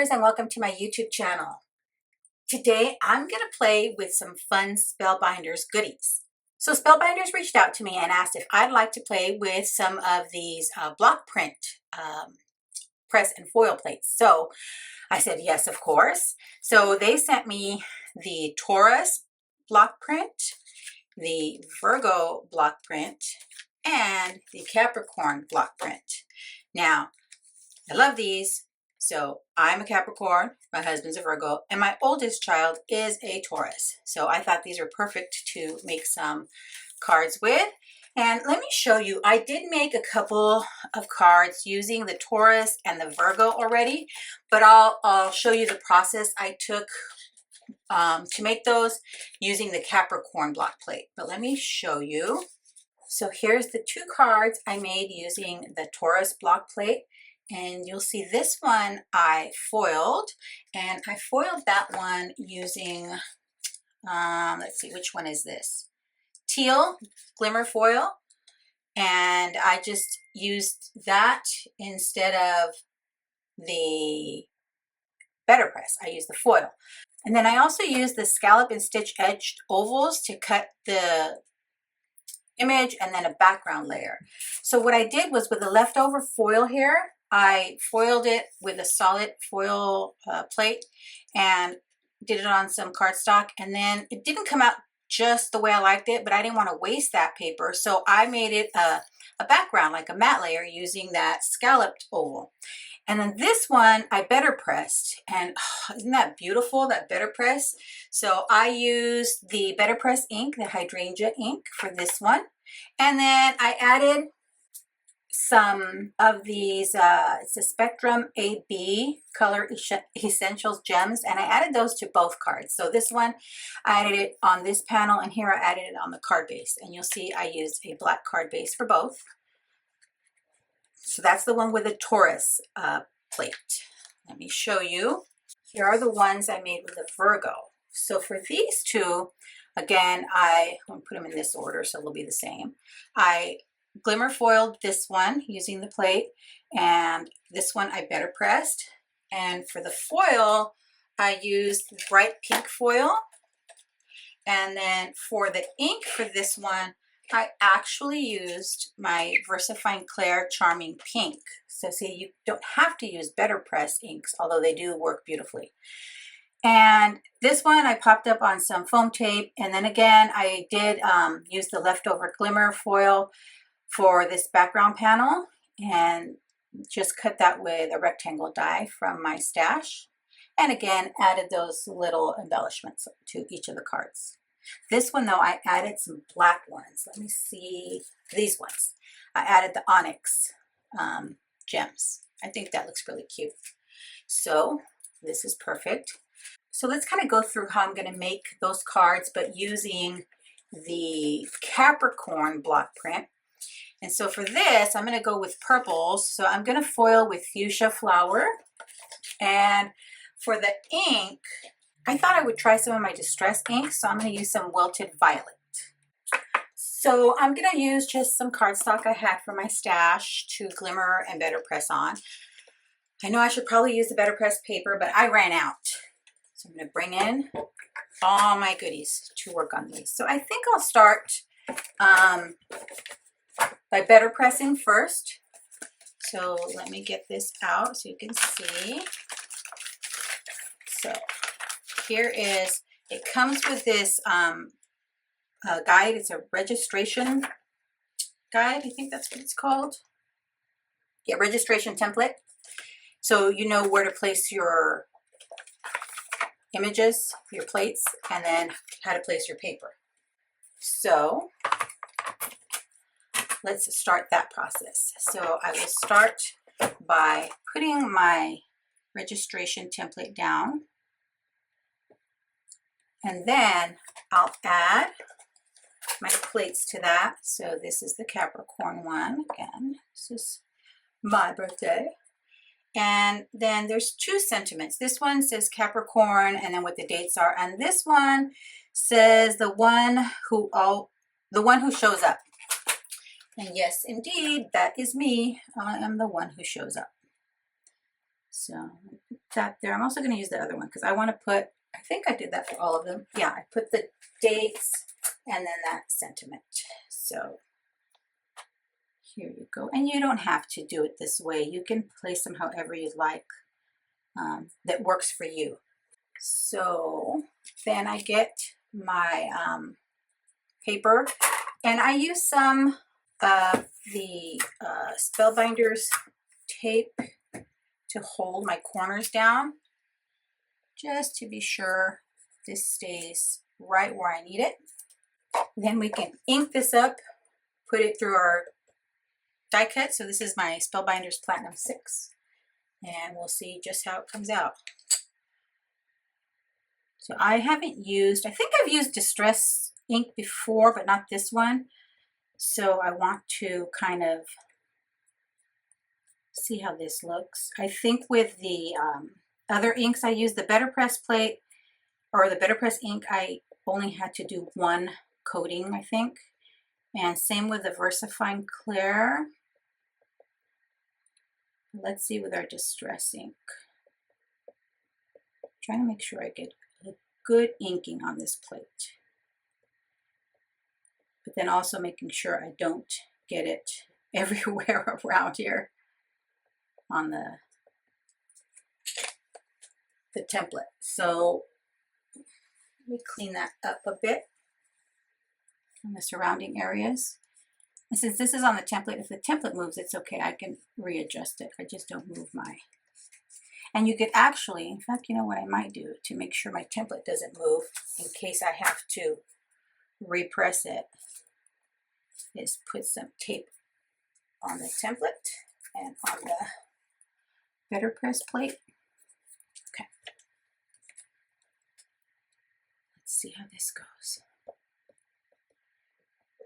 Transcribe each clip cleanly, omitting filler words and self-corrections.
Spellbinders, and welcome to my YouTube channel. Today I'm going to play with some fun Spellbinders goodies. So Spellbinders reached out to me and asked if I'd like to play with some of these block print press and foil plates. So I said yes, of course. So they sent me the Taurus block print, the Virgo block print, and the Capricorn block print. Now, I love these. So I'm a Capricorn, my husband's a Virgo, and my oldest child is a Taurus. So I thought these are perfect to make some cards with. And let me show you, I did make a couple of cards using the Taurus and the Virgo already, but I'll show you the process I took to make those using the Capricorn block plate. But let me show you. So here's the two cards I made using the Taurus block plate. And you'll see this one I foiled, and I foiled that one using, let's see, which one is this? Teal Glimmer Foil. And I just used that instead of the BetterPress. I used the foil. And then I also used the Scallop and Stitch Edged ovals to cut the image and then a background layer. So what I did was with the leftover foil here, I foiled it with a solid foil plate and did it on some cardstock, and then it didn't come out just the way I liked it, but I didn't want to waste that paper, so I made it a background, like a matte layer, using that scalloped oval. And then this one I BetterPressed, and isn't that beautiful, that BetterPress? So I used the BetterPress ink, the hydrangea ink, for this one, and then I added some of these, it's a Spectrum AB Color Essentials Gems, and I added those to both cards. So this one, I added it on this panel, and here I added it on the card base. And you'll see I used a black card base for both. So that's the one with the Taurus plate. Let me show you. Here are the ones I made with the Virgo. So for these two, again, I'm going to put them in this order so they'll be the same. I glimmer foiled this one using the plate, and this one I BetterPressed. And for the foil, I used bright pink foil. And then for the ink for this one, I actually used my VersaFine Clair Charming Pink. So see, you don't have to use BetterPress inks, although they do work beautifully. And this one I popped up on some foam tape, and then again I did use the leftover glimmer foil for this background panel, and just cut that with a rectangle die from my stash, and again added those little embellishments to each of the cards. This one though, I added some black ones. Let me see, these ones I added the onyx gems. I think that looks really cute, so this is perfect. So let's kind of go through how I'm going to make those cards, but using the Capricorn block print. And so for this, I'm going to go with purples. So I'm going to foil with fuchsia flower. And for the ink, I thought I would try some of my distress ink. So I'm going to use some Wilted Violet. So I'm going to use just some cardstock I had from my stash to glimmer and BetterPress on. I know I should probably use the BetterPress paper, but I ran out. So I'm going to bring in all my goodies to work on these. So I think I'll start by BetterPressing first. So let me get this out so you can see. So here is, it comes with this guide. It's a registration guide. I think that's what it's called. Yeah, registration template. So you know where to place your images, your plates, and then how to place your paper. So let's start that process. So I will start by putting my registration template down, and then I'll add my plates to that. So this is the Capricorn one. Again, this is my birthday. And then there's two sentiments. This one says Capricorn, and then what the dates are. And this one says the one who shows up. And yes, indeed, that is me. I am the one who shows up. So put that there. I'm also going to use the other one because I want to put, I think I did that for all of them. Yeah, I put the dates and then that sentiment. So here you go. And you don't have to do it this way. You can place them however you like, that works for you. So then I get my paper, and I use some of the Spellbinders tape to hold my corners down, just to be sure this stays right where I need it. Then we can ink this up, put it through our die cut. So this is my Spellbinders Platinum 6, and we'll see just how it comes out. So I haven't used, I think I've used Distress ink before, but not this one. So I want to kind of see how this looks. I think with the other inks I used, the BetterPress plate or the BetterPress ink, I only had to do one coating, I think. And same with the VersaFine Clear. Let's see with our Distress ink. I'm trying to make sure I get a good inking on this plate. But then also making sure I don't get it everywhere around here on the template. So let me clean that up a bit in the surrounding areas. And since this is on the template, if the template moves, it's okay. I can readjust it. I just don't move my... And you could actually, in fact, you know what I might do to make sure my template doesn't move in case I have to repress it, is put some tape on the template and on the BetterPress plate. Okay. Let's see how this goes.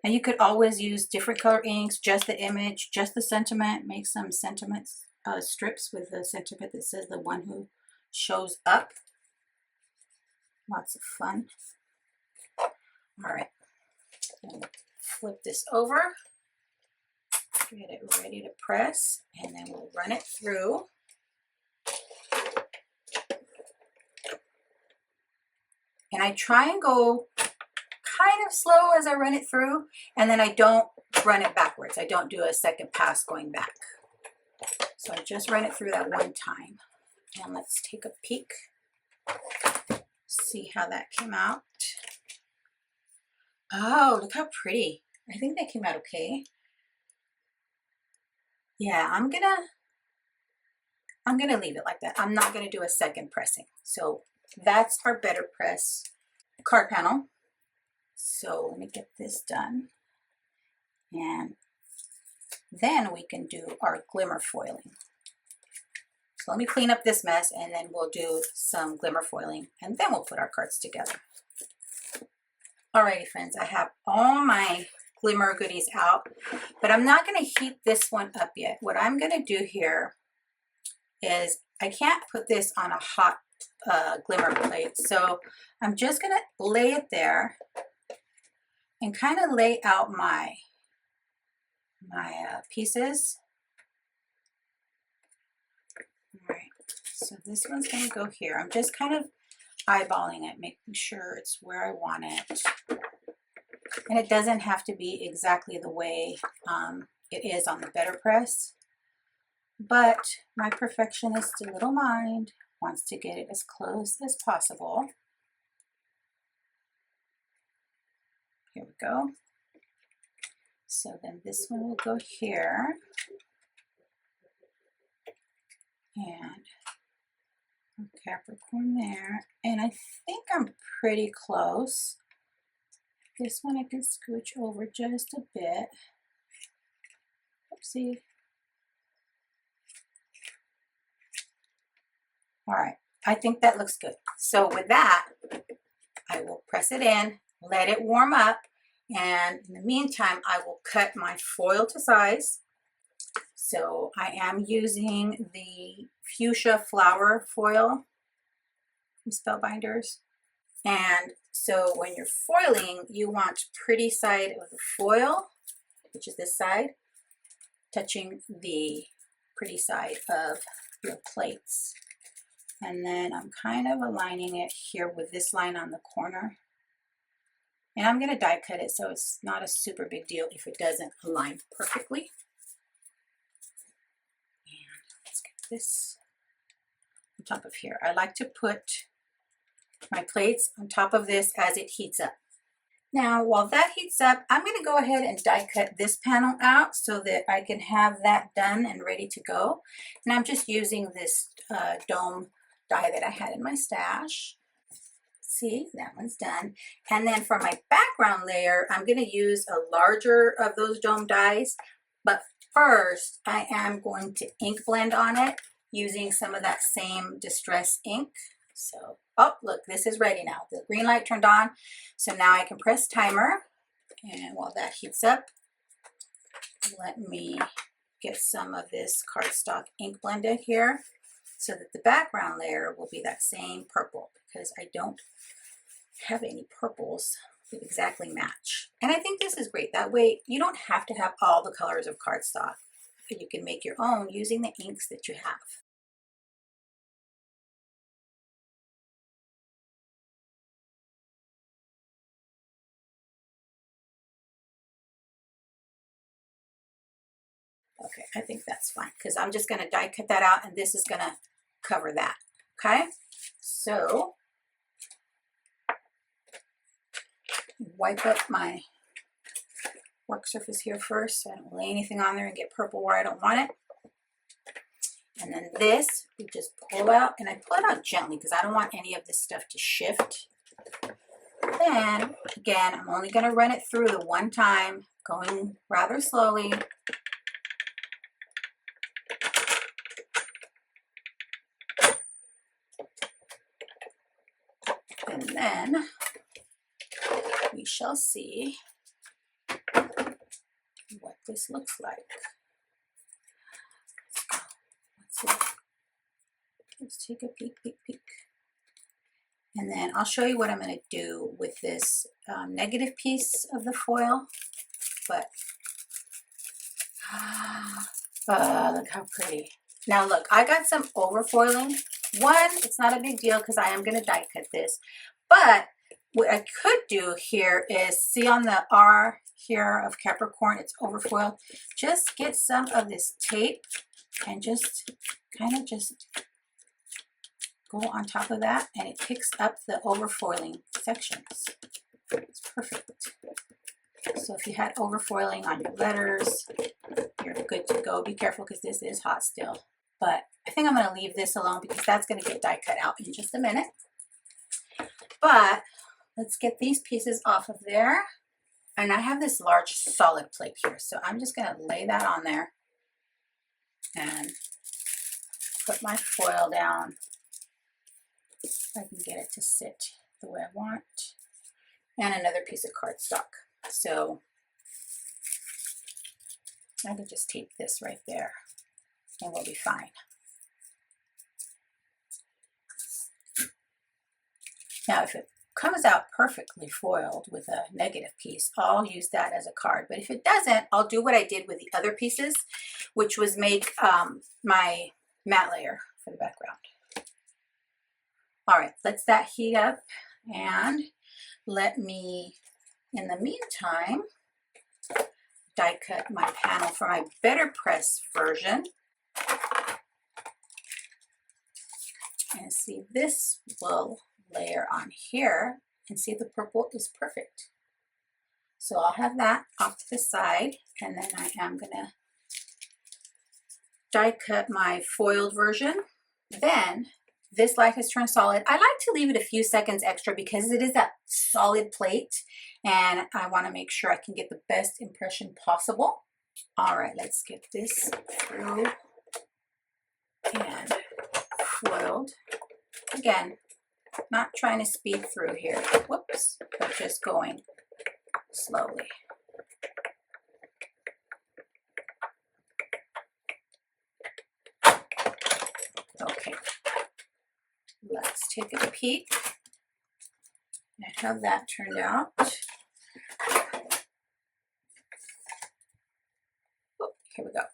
And you could always use different color inks, just the image, just the sentiment. Make some sentiments strips with the sentiment that says the one who shows up. Lots of fun. All right. Flip this over. Get it ready to press, and then we'll run it through. And I try and go kind of slow as I run it through, and then I don't run it backwards. I don't do a second pass going back. So I just run it through that one time. And let's take a peek. See how that came out. Oh, look how pretty. I think that came out okay. Yeah, I'm gonna leave it like that. I'm not gonna do a second pressing. So that's our BetterPress card panel. So let me get this done. And then we can do our glimmer foiling. So let me clean up this mess, and then we'll do some glimmer foiling, and then we'll put our cards together. Alrighty friends, I have all my glimmer goodies out, but I'm not going to heat this one up yet. What I'm going to do here is, I can't put this on a hot glimmer plate, so I'm just going to lay it there and kind of lay out my pieces. All right, so this one's going to go here. I'm just kind of eyeballing it, making sure it's where I want it. And it doesn't have to be exactly the way it is on the BetterPress. But my perfectionist little mind wants to get it as close as possible. Here we go. So then this one will go here. And Capricorn there. And I think I'm pretty close. This one I can scooch over just a bit. Oopsie. All right, I think that looks good. So with that, I will press it in, let it warm up, and in the meantime, I will cut my foil to size. So I am using the fuchsia flower foil from Spellbinders. And so when you're foiling, you want pretty side of the foil, which is this side, touching the pretty side of your plates. And then I'm kind of aligning it here with this line on the corner. And I'm going to die cut it, so it's not a super big deal if it doesn't align perfectly. And let's get this on top of here. I like to put my plates on top of this as it heats up. Now, while that heats up, I'm going to go ahead and die cut this panel out so that I can have that done and ready to go. And I'm just using this dome die that I had in my stash. See, that one's done. And then for my background layer, I'm going to use a larger of those dome dies. But first, I am going to ink blend on it using some of that same Distress ink. So, oh, look, this is ready now. The green light turned on. So now I can press timer. And while that heats up, let me get some of this cardstock ink blended here so that the background layer will be that same purple, because I don't have any purples that exactly match. And I think this is great. That way you don't have to have all the colors of cardstock. You can make your own using the inks that you have. Okay, I think that's fine because I'm just going to die cut that out and this is going to cover that. Okay, so wipe up my work surface here first so I don't lay anything on there and get purple where I don't want it. And then this, we just pull out, and I pull it out gently because I don't want any of this stuff to shift. Then, again, I'm only going to run it through the one time, going rather slowly. And then we shall see what this looks like. Let's take a peek. And then I'll show you what I'm going to do with this negative piece of the foil. But look how pretty. Now look, I got some overfoiling. One, it's not a big deal because I am going to die cut this. But what I could do here is, see on the R here of Capricorn, it's overfoiled. Just get some of this tape and just kind of just go on top of that, and it picks up the overfoiling sections. It's perfect. So if you had overfoiling on your letters, you're good to go. Be careful because this is hot still. But I think I'm going to leave this alone because that's going to get die cut out in just a minute. But let's get these pieces off of there. And I have this large solid plate here, so I'm just going to lay that on there and put my foil down so I can get it to sit the way I want. And another piece of cardstock. So I can just tape this right there and we'll be fine. Now if it comes out perfectly foiled with a negative piece, I'll use that as a card. But if it doesn't, I'll do what I did with the other pieces, which was make my matte layer for the background. All right, let's that heat up, and let me, in the meantime, die cut my panel for my BetterPress version. And see, this will layer on here, and see the purple is perfect. So I'll have that off to the side, and then I am gonna die cut my foiled version. Then this light has turned solid. I like to leave it a few seconds extra because it is that solid plate, and I want to make sure I can get the best impression possible. All right, let's get this through and foiled. Again, not trying to speed through here, whoops, but just going slowly. Okay, let's take a peek at how that turned out. Oh, here we go.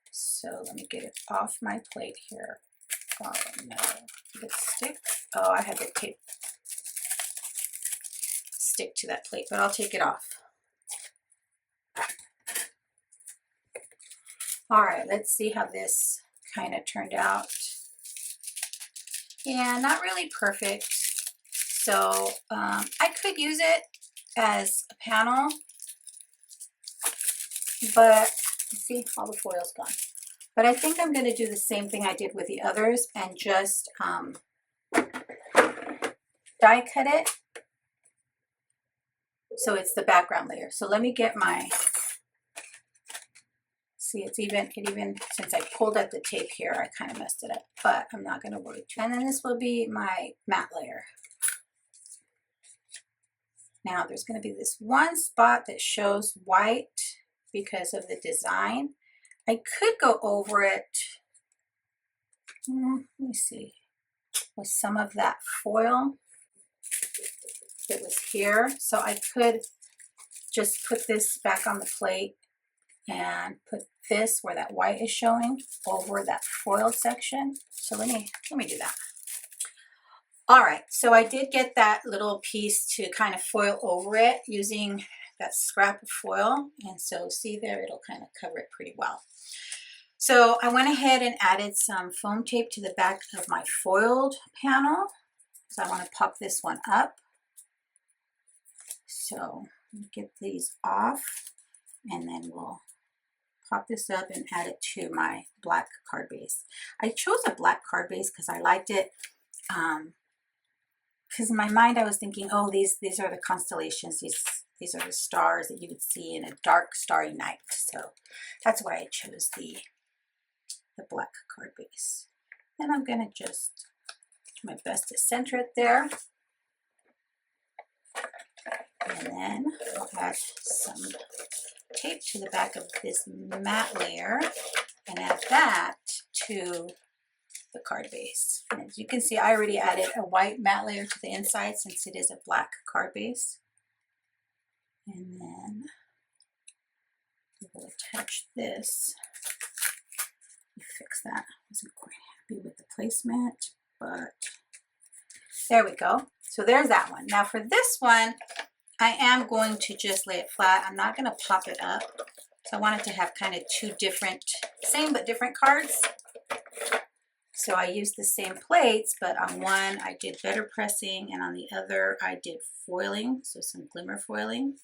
So let me get it off my plate here. Oh no, did it stick? Oh, I had the tape stick to that plate, but I'll take it off. All right, let's see how this kind of turned out. Yeah, not really perfect. So I could use it as a panel, but see, all the foil's gone. But I think I'm going to do the same thing I did with the others and just die cut it so it's the background layer. So let me get my, see, it even, since I pulled at the tape here, I kind of messed it up, but I'm not going to worry. And then this will be my matte layer. Now there's going to be this one spot that shows white because of the design. I could go over it, let me see, with some of that foil that was here. So I could just put this back on the plate and put this where that white is showing over that foiled section. So let me do that. All right, so I did get that little piece to kind of foil over it using that scrap of foil. And so see there, it'll kind of cover it pretty well. So I went ahead and added some foam tape to the back of my foiled panel. So I want to pop this one up. So get these off and then we'll pop this up and add it to my black card base. I chose a black card base because I liked it. Because in my mind I was thinking, oh, these are the constellations, these are the stars that you would see in a dark starry night. So that's why I chose the black card base. Then I'm going to just do my best to center it there. And then I'll add some tape to the back of this matte layer and add that to the card base. And as you can see, I already added a white matte layer to the inside since it is a black card base. And then we'll attach this. Fix that. I wasn't quite happy with the placement, but there we go. So there's that one. Now for this one, I am going to just lay it flat. I'm not going to pop it up. So I wanted to have kind of two different, same but different cards. So I used the same plates, but on one I did better pressing and on the other I did foiling, so some glimmer foiling.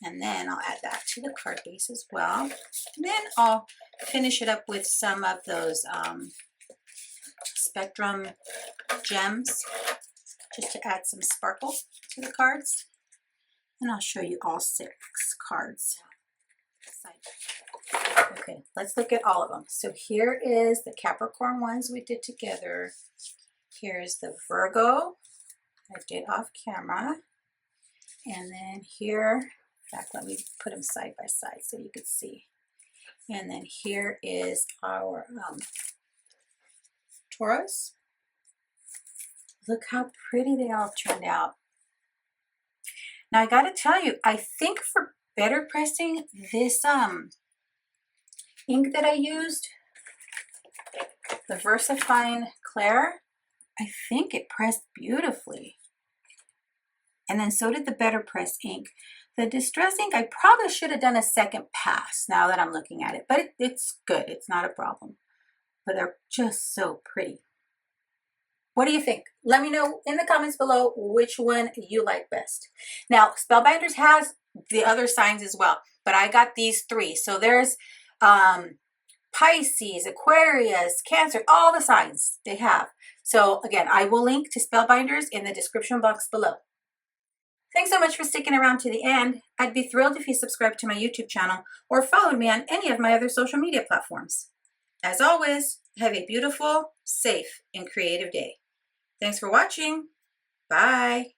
And then I'll add that to the card base as well. And then I'll finish it up with some of those Spectrum gems just to add some sparkle to the cards. And I'll show you all 6 cards. Okay, let's look at all of them. So here is the Capricorn ones we did together. Here's the Virgo I did off camera. And then here, in fact, let me put them side by side so you can see. And then here is our Taurus. Look how pretty they all turned out. Now I got to tell you, I think for better pressing, this ink that I used, the VersaFine Clair, I think it pressed beautifully. And then so did the BetterPress ink. The Distress ink, I probably should have done a second pass now that I'm looking at it, but it's good. It's not a problem. But they're just so pretty. What do you think? Let me know in the comments below which one you like best. Now, Spellbinders has the other signs as well, but I got these 3. So there's Pisces, Aquarius, Cancer, all the signs they have. So again, I will link to Spellbinders in the description box below. Thanks so much for sticking around to the end. I'd be thrilled if you subscribed to my YouTube channel or followed me on any of my other social media platforms. As always, have a beautiful, safe, and creative day. Thanks for watching. Bye.